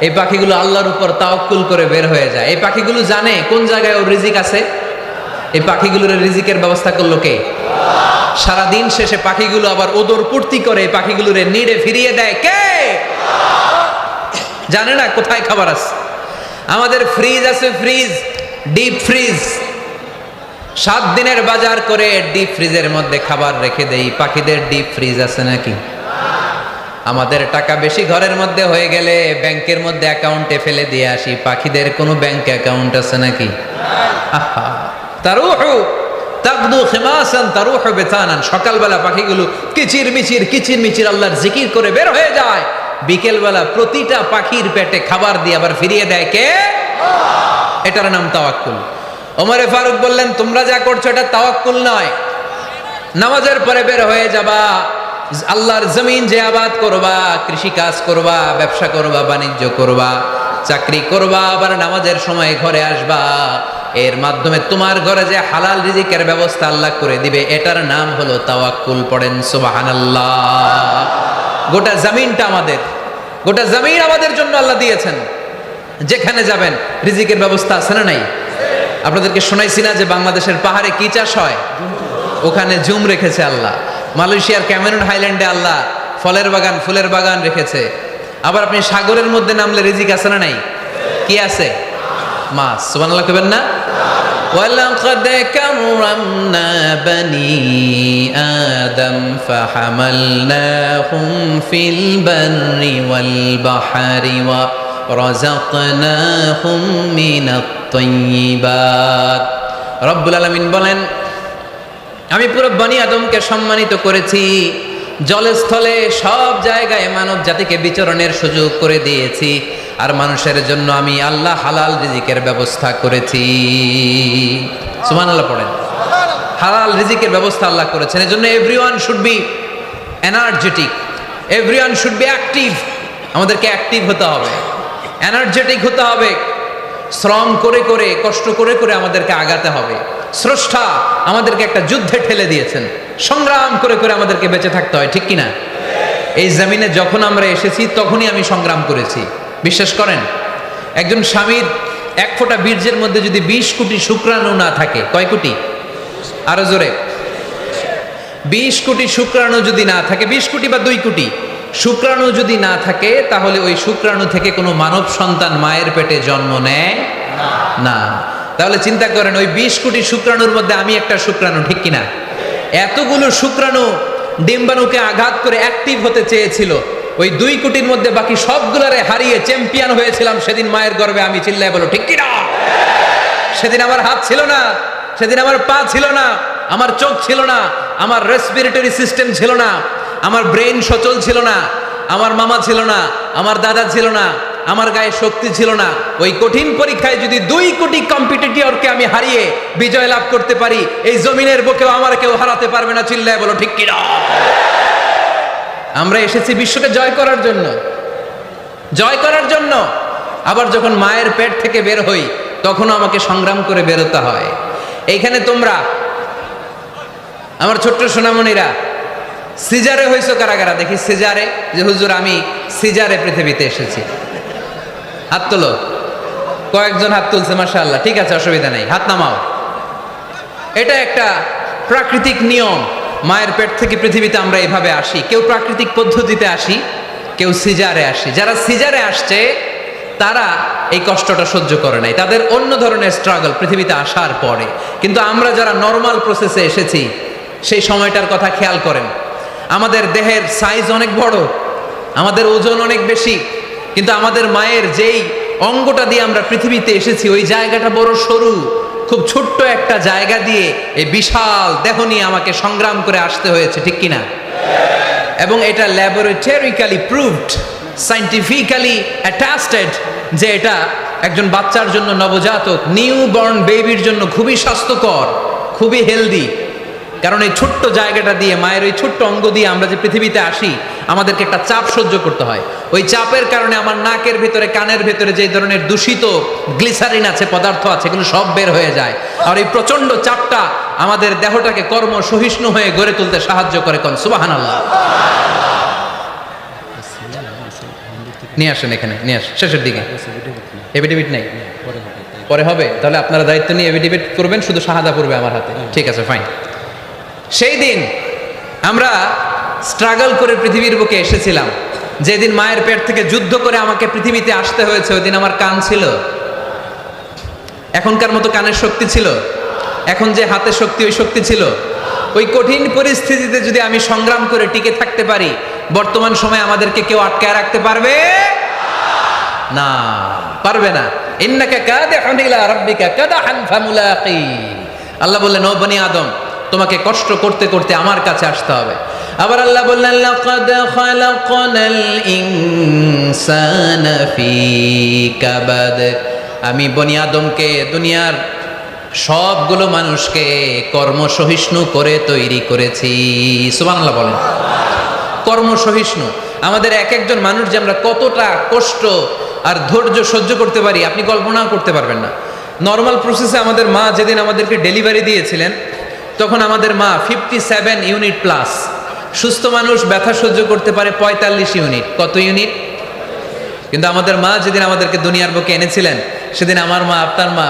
এই পাখিগুলো আল্লাহর উপর তাওয়াক্কুল করে বের হয়ে যায়। এই পাখিগুলো জানে কোন জায়গায় ওর রিজিক আছে। এই পাখিগুলোর রিজিকের ব্যবস্থা করলো কে? সারাদিন শেষে পাখিগুলো আবার ওদর পূর্তি করে এই পাখিগুলোরে নিডে ফিরিয়ে দেয় কে? জানে না কোথায় খাবার আছে। আমাদের ফ্রিজ আছে, ফ্রিজ, ডিপ ফ্রিজ, 7 দিনের বাজার করে ডিপ ফ্রিজের মধ্যে খাবার রেখে দেই। পাখিদের ডিপ ফ্রিজ আছে নাকি? আমাদের টাকা বেশি ঘরের মধ্যে হয়ে গেলে ব্যাংকের মধ্যে অ্যাকাউন্টে ফেলে দিয়ে আসি। পাখিদের কোনো ব্যাংক অ্যাকাউন্ট আছে নাকি? তারুহু তাগদু খিমাসান তারুহু বিতানান, সকালবেলা পাখিগুলো কিচির মিচির আল্লাহর জিকির করে বের হয়ে যায়। বিকেলবেলা প্রতিটা পাখির পেটে খাবার দিয়ে আবার ফিরিয়ে দেয় কে? এটার নাম তাওয়াক্কুল। ওমরে ফারুক বললেন, তোমরা যা করছো এটা তাওয়াক্কুল নয়। নামাজের পরে বের হয়ে যাবা, আল্লাহর জমিন যে আবাদ করবা, কৃষি কাজ করবা, ব্যবসা করবা, বাণিজ্য করবা, চাকরি করবা, আবার নামাজের সময় ঘরে আসবা, এর মাধ্যমে তোমার ঘরে যে হালাল রিজিকের ব্যবস্থা আল্লাহ করে দিবে, এটার নাম হলো তাওয়াক্কুল। পড়েন সুবহানাল্লাহ। গোটা জমিনটা আমাদের, গোটা জমিন আমাদের জন্য আল্লাহ দিয়েছেন। যেখানে যাবেন রিজিকের ব্যবস্থা আছে না নাই? আপনাদেরকে শোনাইছি না যে বাংলাদেশের পাহাড়ে কি চাষ হয়? ওখানে জুম রেখেছে আল্লাহ। মালয়েশিয়ার ক্যামেরন হাইল্যান্ডে আল্লাহ ফলের বাগান, ফুলের বাগান রেখেছে। আবার আপনি সাগরের মধ্যে নামলে রিজিক আছে না নাই? কি আছে? মাছ। সুবহানাল্লাহ কইবেন না? ওয়ালাকাদ কাররামনা বানি আদম ফাহামালনাহুম ফিল বাররি ওয়াল বাহরি ওয়া রাযাকনাহুম মিনাত তাইয়্যিবাত রব্বুল আলামিন বলেন, আমি পুরো বনি আদমকে সম্মানিত করেছি, জলস্থলে সব জায়গায় মানব জাতিকে বিচরণের সুযোগ করে দিয়েছি, আর মানুষের জন্য আমি আল্লাহ হালাল রিজিকের ব্যবস্থা করেছি। সুবহানাল্লাহ পড়েন। হালাল রিজিকের ব্যবস্থা আল্লাহ করেছেন। এজন্য everyone should be energetic, everyone should be active. আমাদেরকে অ্যাক্টিভ হতে হবে, এনার্জেটিক হতে হবে, শ্রম করে করে কষ্ট করে করে আমাদেরকে আগাতে হবে। স্রষ্টা আমাদেরকে একটা যুদ্ধে ঠেলে দিয়েছেন, সংগ্রাম করে করে আমাদেরকে বেঁচে থাকতে হয়, ঠিক কিনা? এই জমিনে যখন আমরা এসেছি তখনই আমি সংগ্রাম করেছি। বিশ্বাস করেন, একজন স্বামীর এক ফোঁটা বীর্যের মধ্যে যদি 20 কোটি শুক্রাণু না থাকে, কয় কোটি? আরো জোরে। 20 কোটি শুক্রাণু যদি না থাকে, 20 কোটি বা 2 কোটি শুক্রাণু যদি না থাকে, তাহলে ওই শুক্রাণু থেকে কোনো মানব সন্তান মায়ের পেটে জন্ম নেয় না। তাহলে চিন্তা করেন, ওই 20 কোটি শুক্রাণুর মধ্যে আমি একটা শুক্রাণু, ঠিক কিনা? এতগুলো শুক্রাণু ডিম্বাণুকে আঘাত করে অ্যাক্টিভ হতে চেয়েছিল, ওই 2 কোটির মধ্যে বাকি সবগুলারে হারিয়ে চ্যাম্পিয়ন হয়েছিলাম সেদিন মায়ের গর্ভে আমি। চিল্লায় বলো ঠিক কিনা? সেদিন আমার হাত ছিল না, সেদিন আমার পা ছিল না, আমার চোখ ছিল না, আমার রেসপিরেটরি সিস্টেম ছিল না, আমার ব্রেন সচল ছিল না, আমার মামা ছিল না, আমার দাদা ছিল না, আমার গায়ে শক্তি ছিল না। ওই কঠিন পরীক্ষায় যদি 2 কোটি কম্পিটিটরকে আমি হারিয়ে বিজয় লাভ করতে পারি, এই জমিনের বুকেও আমার কেউ হারাতে পারবে না। চিল্লায় বলো ঠিক কিনা? আমরা এসেছি বিশ্বকে জয় করার জন্য, জয় করার জন্য। আবার যখন মায়ের পেট থেকে বের হই, তখনও আমাকে সংগ্রাম করে বেরোতে হয়। এইখানে তোমরা আমার ছোট্ট সোনামণিরা সিজারে হইছো কারা কারা? দেখি সিজারে, যে হুজুর আমি সিজারে পৃথিবীতে এসেছি। হাত তোলো। কয়েকজন হাত তুলছে, মাশাআল্লাহ। ঠিক আছে, অসুবিধা নেই, হাত নামাও। এটা একটা প্রাকৃতিক নিয়ম। মায়ের পেট থেকে পৃথিবীতে আমরা এভাবে আসি। কেউ প্রাকৃতিক পদ্ধতিতে আসি, কেউ সিজারে আসি। যারা সিজারে আসছে তারা এই কষ্টটা সহ্য করে নাই, তাদের অন্য ধরনের স্ট্রাগল পৃথিবীতে আসার পরে। কিন্তু আমরা যারা নর্মাল প্রসেসে এসেছি, সেই সময়টার কথা খেয়াল করেন। আমাদের দেহের সাইজ অনেক বড়, আমাদের ওজন অনেক বেশি, কিন্তু আমাদের মায়ের যেই অঙ্গটা দিয়ে আমরা পৃথিবীতে এসেছি, ওই জায়গাটা বড় সরু। খুব ছোট্ট একটা জায়গা দিয়ে এই বিশাল দেহ নিয়ে আমাকে সংগ্রাম করে আসতে হয়েছে, ঠিক কিনা? এবং এটা ল্যাবরেটরিক্যালি প্রুভড, সায়েন্টিফিক্যালি অ্যাটাস্টেড যে এটা একজন বাচ্চার জন্য, নবজাতক নিউ বর্ন বেবির জন্য খুবই স্বাস্থ্যকর, খুবই হেলদি। কারণ এই ছোট্ট জায়গাটা দিয়ে, মায়ের ওই ছোট্ট অঙ্গ দিয়ে আমরা যে পৃথিবীতে আসি, আমাদেরকে একটা চাপ সহ্য করতে হয়। ওই চাপের কারণে আমার নাকের ভিতরে, কানের ভিতরে যে ধরনের দূষিত গ্লিসারিন আছে, পদার্থ আছে, এগুলো সব বের হয়ে যায়। আর এই প্রচন্ড চাপটা আমাদের দেহটাকে কর্ম সহিষ্ণু হয়ে গড়ে তুলতে সাহায্য করে। কোন সুবহানাল্লাহ। নিয়ে আসেন এখানে, নিয়ে আসেন শেষের দিকে। এভিডেভিট নাই, পরে হবে। তাহলে আপনারা দায়িত্ব নিয়ে এভিডেভিট করবেন, শুধু শাহাদা পড়বে আমার হাতে। ঠিক আছে, ফাইন। সেই দিন আমরা স্ট্রাগল করে পৃথিবীর বুকে এসেছিলাম। যেদিন মায়ের পেট থেকে যুদ্ধ করে আমাকে পৃথিবীতে আসতে হয়েছে, ওই দিন আমার কান ছিল? এখনকার মতো কানের শক্তি ছিল? এখন যে হাতের শক্তি, ওই শক্তি ছিল? ওই কঠিন পরিস্থিতিতে যদি আমি সংগ্রাম করে টিকে থাকতে পারি, বর্তমান সময়ে আমাদেরকে কেউ আটকায় রাখতে পারবে না, পারবে না। ইন্নাকা কাদিহুন ইলা রাব্বিকা কাদহান ফামুলাকি। আল্লাহ বললেন, ও বনি আদম, তোমাকে কষ্ট করতে করতে আমার কাছে আসতে হবে। আবার আল্লাহ বললেন, লাকাদ খালাকনাল ইনসানা ফি কাবাদ। আমি বনি আদমকে, দুনিয়ার সবগুলো মানুষকে কর্মসহিষ্ণু করে তৈরি করেছি। সুবহানাল্লাহ বলেন। কর্মসহিষ্ণু। আমাদের এক একজন মানুষ যে আমরা কতটা কষ্ট আর ধৈর্য সহ্য করতে পারি, আপনি কল্পনাও করতে পারবেন না। নর্মাল প্রসেসে আমাদের মা যেদিন আমাদেরকে ডেলিভারি দিয়েছিলেন, তখন আমাদের মা 57 ইউনিট প্লাস। সুস্থ মানুষ ব্যথা সহ্য করতে পারে 45 ইউনিট। কত ইউনিট? কিন্তু আমাদের মা যেদিন আমাদেরকে দুনিয়ার বুকে এনেছিলেন, সেদিন আমার মা, আপনার মা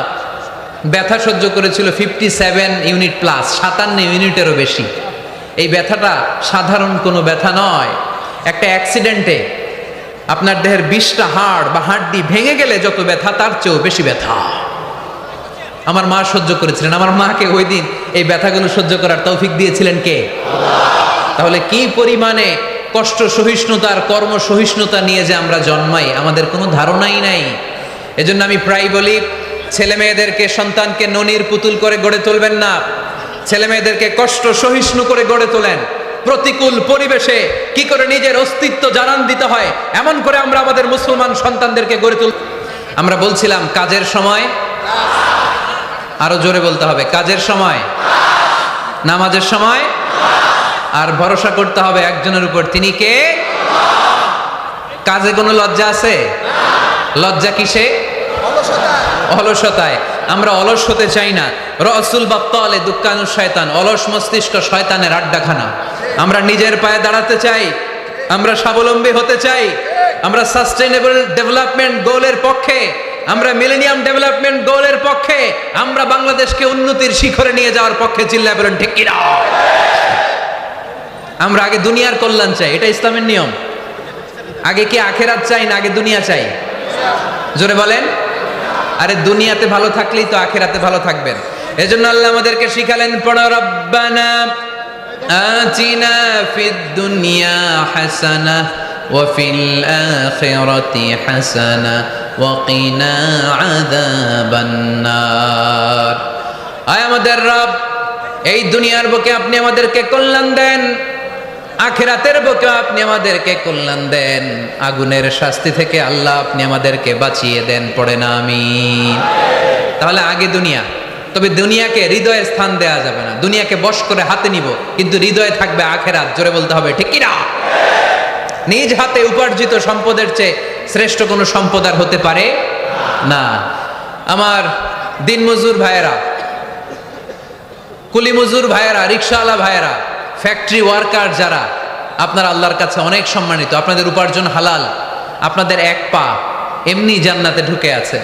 ব্যথা সহ্য করেছিল 57 ইউনিট প্লাস, 57 ইউনিটেরও বেশি। এই ব্যথাটা সাধারণ কোনো ব্যথা নয়। একটা অ্যাক্সিডেন্টে আপনার দেহের 20টা হাড় বা হাড্ডি ভেঙে গেলে যত ব্যথা, তার চেয়েও বেশি ব্যথা আমার মা সহ্য করেছিলেন। আমার মাকে ওই দিন এই ব্যথাগুলো সহ্য করার তৌফিক দিয়েছিলেন কে? তাহলে কি পরিমাণে কষ্ট সহিষ্ণুতা আর কর্ম সহিষ্ণুতা নিয়ে যে আমরা জন্মাই, আমাদের কোনো ধারণাই নাই। এজন্য আমি প্রায় বলি, ছেলে মেয়েদেরকে, সন্তানকে ননির পুতুল করে গড়ে তুলবেন না। ছেলে মেয়েদেরকে কষ্ট সহিষ্ণু করে গড়ে তোলেন। প্রতিকূল পরিবেশে কি করে নিজের অস্তিত্ব জানান দিতে হয়, এমন করে আমরা আমাদের মুসলমান সন্তানদেরকে গড়ে তুল। আমরা বলছিলাম কাজের সময়, আরো জোরে বলতে হবে, কাজের সময়, নামাজের সময়, আর ভরসা করতে হবে একজনের উপর, তিনি কে? কাজে কোনো লজ্জা আছে? লজ্জা কিসে? অলসতায়। আমরা অলস হতে চাই না। রসুল বাপ্তালে দুঃখানু শয়তান, অলস মস্তিষ্ক শয়তানের আড্ডাখানা। আমরা নিজের পায়ে দাঁড়াতে চাই, আমরা স্বাবলম্বী হতে চাই, আমরা সাস্টেইনেবল ডেভেলপমেন্ট গোলের পক্ষে, আমরা মিলেনিয়াম ডেভেলপমেন্ট গোলের পক্ষে, আমরা বাংলাদেশকে উন্নতির শিখরে নিয়ে যাওয়ার পক্ষে। চিল্লায় বলেন ঠিক কিনা? আমরা আগে দুনিয়ার কল্যাণ চাই, এটা ইসলামের নিয়ম। আগে কি আখেরাত চাই না আগে দুনিয়া চাই? জোরে বলেন। আরে দুনিয়াতে ভালো থাকলেই তো আখেরাতে ভালো থাকবেন। এজন্য আল্লাহ আমাদেরকে শিখালেন, পড়ো রব্বানা আতিনা ফিদ দুনিয়া হাসানাহ ওয়া ফিল আখিরাতি হাসানাহ ওয়া কিনা আযাবান নার। আয় আমাদের রব, এই দুনিয়ার বুকে আপনি আমাদেরকে কল্যাণ দেন, আখিরাতের বুকে আপনি আমাদেরকে কল্যাণ দেন, আগুনের শাস্তি থেকে আল্লাহ আপনি আমাদেরকে বাঁচিয়ে দেন। পড়ে না আমিন। তাহলে আগে দুনিয়া, তবে দুনিয়াকে হৃদয়ে স্থান দেয়া যাবে না। দুনিয়াকে বশ করে হাতে নিব, কিন্তু হৃদয়ে থাকবে আখিরাত। জোরে বলতে হবে ঠিক কি না? নিজ হাতে উপার্জিত সম্পদের চেয়ে শ্রেষ্ঠ কোনো সম্পদ আর হতে পারে না। আমার দিনমজুর ভাইয়েরা, কুলি মজুর ভাইয়েরা, রিকশাওয়ালা ভাইয়েরা, ফ্যাক্টরি ওয়ার্কার যারা, আপনারা আল্লাহর কাছে অনেক সম্মানিত। আপনাদের উপার্জন হালাল। আপনাদের এক পা এমনি জান্নাতে ঢুকে আছে।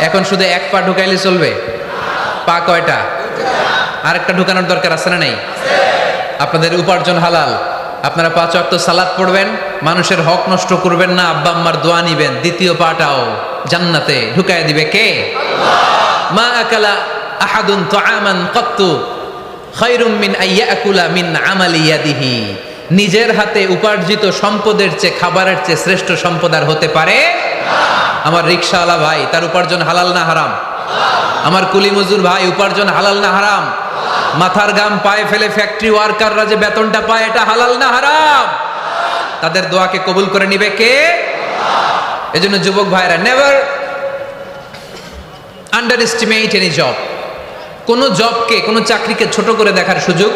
এখন শুধু এক পা ঢুকাইলে চলবে? পা কয়টা? আরেকটা ঢুকানোর দরকার আছে না নাই? আপনাদের উপার্জন হালাল। আপনারা 5 ওয়াক্ত সালাত পড়বেন, মানুষের হক নষ্ট করবেন না, আব্বা আম্মার দোয়া নিবেন। দ্বিতীয় পাটাও জান্নাতে ঢুকায় দিবে কে? মা আকালা আহাদুন তুআমান ক্বাত্তু খায়রুম মিন আইয়াকুলা মিন আমালি ইয়াদিহি। নিজের হাতে উপার্জিত সম্পদের চেয়ে, খাবারের চেয়ে শ্রেষ্ঠ সম্পদ আর হতে পারে না। আমার রিকশাওয়ালা ভাই, তার উপার্জন হালাল না হারাম? আমার কুলি মজুর ভাই, উপার্জন হালাল না হারাম? মাথার গাম পায়ে ফেলে ফ্যাক্টরি ওয়ার্কাররা যে বেতনটা পায়, এটা হালাল না হারাম? তাদের দোয়াকে কবুল করে নিবে কে? এজন্য যুবক ভাইরা, never under estimate any job. কোন জবকে, কোন চাকরিকে ছোট করে দেখার সুযোগ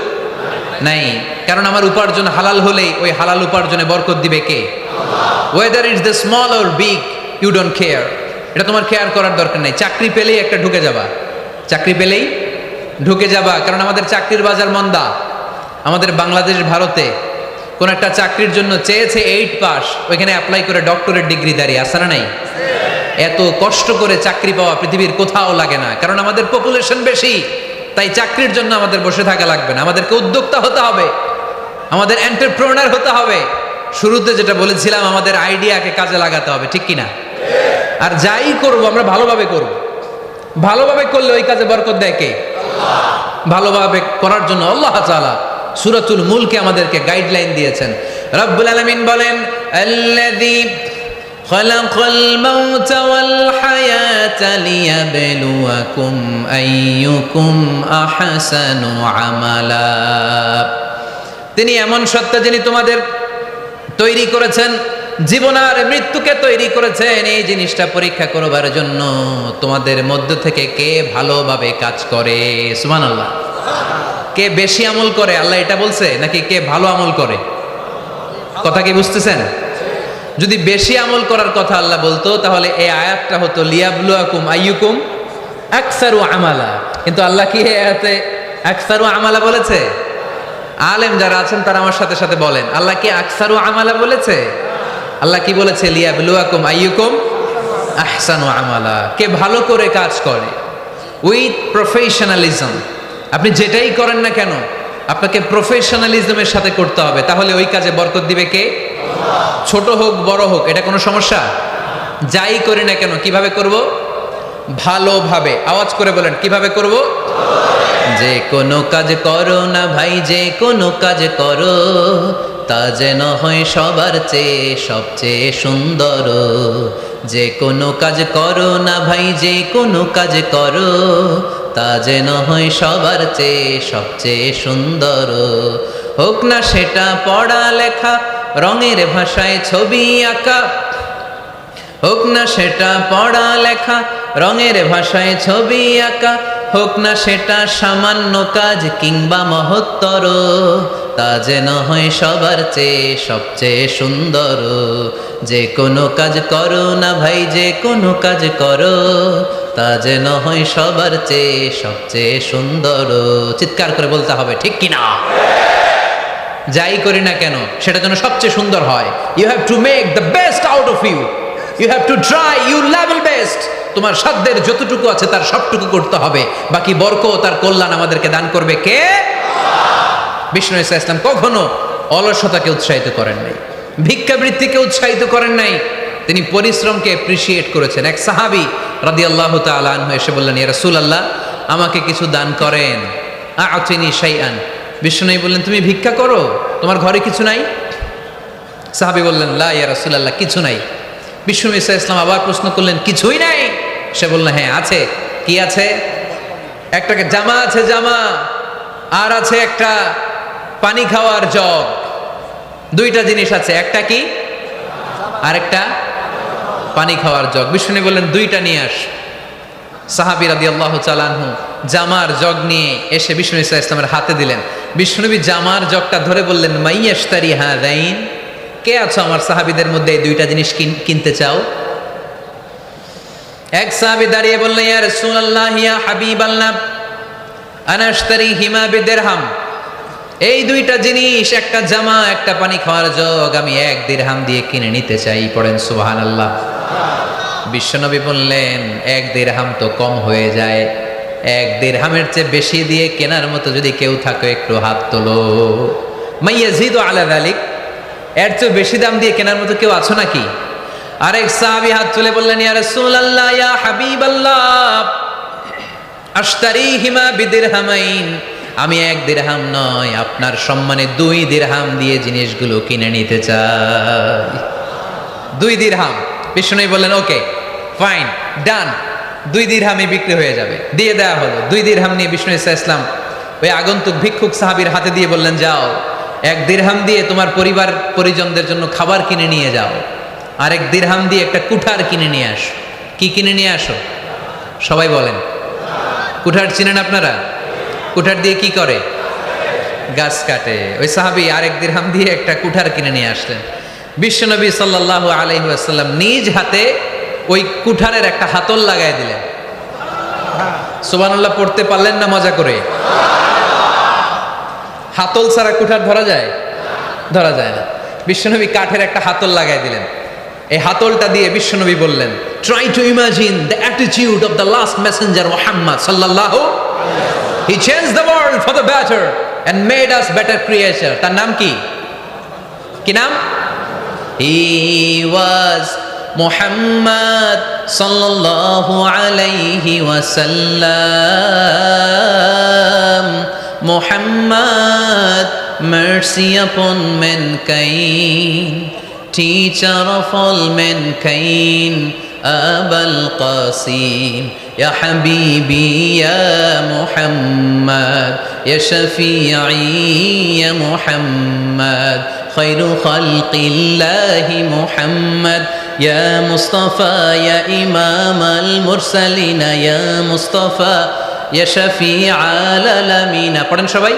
নাই। কারণ আমার উপার্জন হালাল হলেই ওই হালাল উপার্জনে বরকত দিবে কে? Whether it's the small or big, you don't care. এটা তোমার কেয়ার করার দরকার নাই। চাকরি পেলেই একটা ঢুকে যাবা, চাকরি পেলেই ঢুকে যাবা। কারণ আমাদের চাকরির বাজার মন্দা। আমাদের বাংলাদেশ, ভারতে কোন একটা চাকরির জন্য চেয়েছে 8 পাস, ওইখানে অ্যাপ্লাই করে ডক্টরেট ডিগ্রি দাঁড়িয়ে আসে না নাই? এত কষ্ট করে চাকরি পাওয়া পৃথিবীর কোথাও লাগে না। কারণ আমাদের পপুলেশন বেশি, তাই চাকরির জন্য আমাদের বসে থাকা লাগবে না। আমাদেরকে উদ্যোক্তা হতে হবে, আমাদের এন্টারপ্রেনার হতে হবে। শুরুতে যেটা বলেছিলাম, আমাদের আইডিয়াকে কাজে লাগাতে হবে, ঠিক কিনা? আর যাই করব আমরা ভালোভাবে করব। ভালোভাবে করলে ওই কাজে বরকত দেয় কে? ভালোভাবে করার জন্য আল্লাহ তাআলা সূরাতুল মুলকে আমাদেরকে গাইডলাইন দিয়েছেন। রব্বুল আলামিন বলেন, আল্লাযী খালাকাল মাউতা ওয়াল হায়াতা লিয়াবলুয়াকুম আইয়ুকুম আহসানু আমালা। তিনি এমন সত্তা যিনি তোমাদের তৈরি করেছেন, জীবন আর মৃত্যুকে তৈরি করেছেন এই জিনিসটা পরীক্ষা করবার জন্য, তোমাদের মধ্য থেকে কে ভালোভাবে কাজ করে। সুবহানাল্লাহ। কে বেশি আমল করে, আল্লাহ এটা বলছে, নাকি কে ভালো আমল করে? কথা কি বুঝতেছেন? যদি বেশি আমল করার কথা আল্লাহ বলতো, তাহলে এই আয়াতটা হতো লিয়াবলুয়াকুম আইয়ুকুম আকসারু আমালা। কিন্তু আল্লাহ কি এই আয়াতে আকসারু আমালা বলেছে? আলেম যারা আছেন তারা আমার সাথে সাথে বলেন, আল্লাহ কি আকসারু আমালা বলেছে? আল্লাহ কি বলেছে? লিয়াবলুয়াকুম আইয়ুকুম আহসানু আমালা। কে ভালো করে কাজ করে, উইথ প্রফেশনালিজম। আপনি যেটাই করেন না কেন, আপনাকে প্রফেশনালিজমের সাথে করতে হবে, তাহলে ওই কাজে বরকত দিবে কে? ছোট হোক বড় হোক, এটা কোনো সমস্যা? যাই করি না কেন কিভাবে করব? ভালোভাবে। আওয়াজ করে বলেন, কিভাবে করব? যে কোনো কাজ করো না ভাই, যে কোনো কাজ করো, তা যেন হয় সবার চেয়ে সবচেয়ে সুন্দর। যে কোনো কাজ করো না ভাই, যে কোনো কাজ করো তা যেন হয় সবার চেয়ে সবচেয়ে সুন্দর। হোক না সেটা পড়া লেখা, রঙের ভাষায় ছবি আঁকা, হোক না সেটা পড়া লেখা, রঙের ভাষায় ছবি আঁকা, হোক না সেটা সামান্য কাজ কিংবা মহত্তর, তা যেন হয় সবার চেয়ে সবচেয়ে সুন্দর। যে কোনো কাজ করো না ভাই, যে কোনো কাজ করো তা যেন হয় সবার চেয়ে সবচেয়ে সুন্দর। চিৎকার করে বলতে হবে, ঠিক কিনা? যাই করি না কেন সেটা যেন সবচেয়ে সুন্দর হয়। You have to make the best out of you, you have to try your level best. তোমার সাধ্যের যতটুকু আছে তার সবটুকু করতে হবে, বাকি বরকত তার কল্যাণ আমাদেরকে দান করবে কে? বিষ্ণু ইসা ইসলাম কখনো অলসতাকে উৎসাহিত করেন নাই, ভিক্ষাবৃত্তিকে উৎসাহিত করেন নাই, তিনি পরিশ্রমকে অ্যাপ্রিসিয়েট করেছেন। এক সাহাবী রাদিয়াল্লাহু তাআলা আনহু এসে বললেন, ইয়া রাসূলুল্লাহ, আমাকে কিছু দান করেন, আ'তিনি শাইআন। বিষ্ণু বললেন, তুমি ভিক্ষা করো, তোমার ঘরে কিছু নাই? সাহাবী বললেন, লা ইয়া রাসূলুল্লাহ, কিছু নাই। বিষ্ণু ইসা ইসলাম আবার প্রশ্ন করলেন, কিছুই নাই? সে বলল, হ্যাঁ আছে। কি আছে? একটা জামা আছে, জামা, আর আছে একটা পানি খাওয়ার জগ। দুইটা জিনিস আছে, একটা কি আর একটা পানি খাওয়ার জগ। বিষ্ণু বললেন, দুইটা নিয়ে আস। সাহাবী রাদিয়াল্লাহু তাআলা আনহু জামার জগ নিয়ে এসে বিষ্ণু ইসা ইসলামের হাতে দিলেন। বিষ্ণুনবী জামার জগটা ধরে বললেন, মাইয়াশতারি হাযাইন, কে আছো আমার সাহাবীদের মধ্যে এই দুইটা জিনিস কিনতে চাও? এক সাহাবী দাঁড়িয়ে বললেন, ইয়া রাসূলুল্লাহ, ইয়া হাবিবাল্লাহ, আনা আশতারিহিমা বিদিরহাম। এই দুইটা জিনিস, একটা জামা, একটা পানি খাওয়ার জগ, আমি 1 দিরহাম দিয়ে কিনে নিতে চাই। পড়েন সুবহানাল্লাহ। বিশ্বনবী বললেন, 1 দিরহাম তো কম হয়ে যায়, 1 দিরহামের চেয়ে বেশি দিয়ে কেনার মতো যদি কেউ থাকে একটু হাত তোলো। মাইয়াজিদু আলা যালিক, এর চেয়ে বেশি দাম দিয়ে কেনার মতো কেউ আছো নাকি? আরেক সাহাবী হাত তুলে বললেন, ইয়া রাসূলুল্লাহ, ইয়া হাবিবাল্লাহ, আশতারিহিমা বিদিরহামাইন, আমি 1 দিরহাম নয়, আপনার সম্মানে 2 দিরহাম দিয়ে জিনিসগুলো কিনে নিতে চাই। 2 দিরহাম। বিষ্ণু বললেন, ওকে ফাইন, ডান, 2 দিরহামে বিক্রি হয়ে যাবে। দিয়ে দেওয়া হলো। 2 দিরহাম নিয়ে বিষ্ণু ইসা ইসলাম ওই আগন্তুক ভিক্ষুক সাহাবীর হাতে দিয়ে বললেন, যাও, 1 দিরহাম দিয়ে তোমার পরিবার পরিজনদের জন্য খাবার কিনে নিয়ে যাও, আর 1 দিরহাম দিয়ে একটা কুঠার কিনে নিয়ে আসো। কি কিনে নিয়ে আসো? সবাই বলেন। কুঠার চিনেন আপনারা? কুঠার দিয়ে কি করে? গাছ কাটে। ওই সাহাবী আর 1 দিরহাম দিয়ে একটা কুঠার কিনে নিয়ে আসলেন। বিশ্বনবী সাল্লাল্লাহু আলাইহি ওয়াসাল্লাম নিজ হাতে ওই কুঠারের একটা হাতল লাগাই দিলেন। সুবহানাল্লাহ পড়তে পারলেন না মজা করে? হাতল ছাড়া কুঠার ধরা যায়? ধরা যায় না। বিশ্বনবী কাঠের একটা হাতল লাগাই দিলেন। এই হাতলটা দিয়ে বিশ্বনবী বললেন, try to imagine the attitude of the last messenger Muhammad সাল্লাল্লাহু, he changed the world for the better and made us better creature. তার নাম কি? কি নাম? হি ওয়াজ মুহাম্মদ সাল্লাল্লাহু আলাইহি ওয়াসাল্লাম। Muhammad, mercy upon mankind, teacher of all mankind, Abul Qasim, Ya Habibi, Ya Muhammad, Ya Shafi'i, Ya Muhammad, Khairu Khalqillahi Muhammad, Ya Mustafa, Ya Imam al-Mursalin, Ya Mustafa, Ya Shafi'al Alamin. পড়েন সবাই।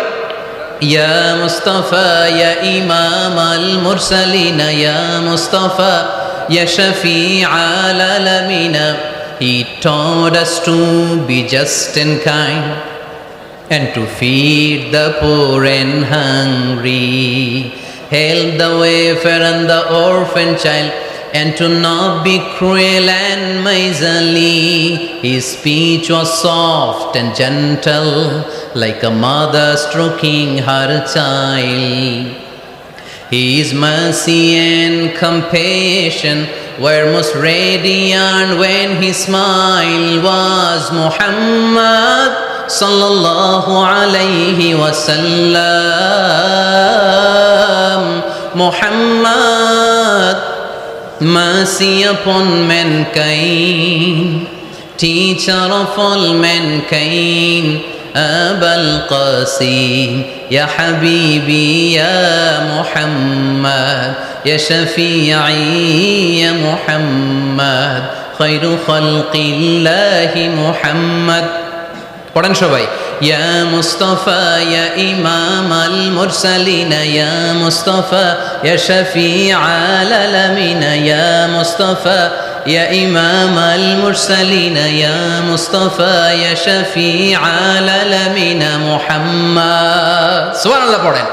Ya Mustafa, Ya Imam al-Mursalin, Ya Mustafa, Ya Shafi'al Alamin. He taught us to be just and kind, and to feed the poor and hungry, help the wafer and the orphan child, and to not be cruel and miserly. His speech was soft and gentle, like a mother stroking her child. His mercy and compassion were most radiant when his smile was Muhammad sallallahu alayhi wasallam. Muhammad mercy upon mankind, teacher of all mankind, أبا القاسم يا حبيبي يا محمد يا شفيعي يا محمد خير خلق الله محمد পড়েন সবাই يا مصطفى يا إمام المرسلين يا مصطفى يا شفيع العالمين يا مصطفى يا إمام المرسلين يا مصطفى يا شفيع العالمين محمد সুবহানাল্লাহ পড়েন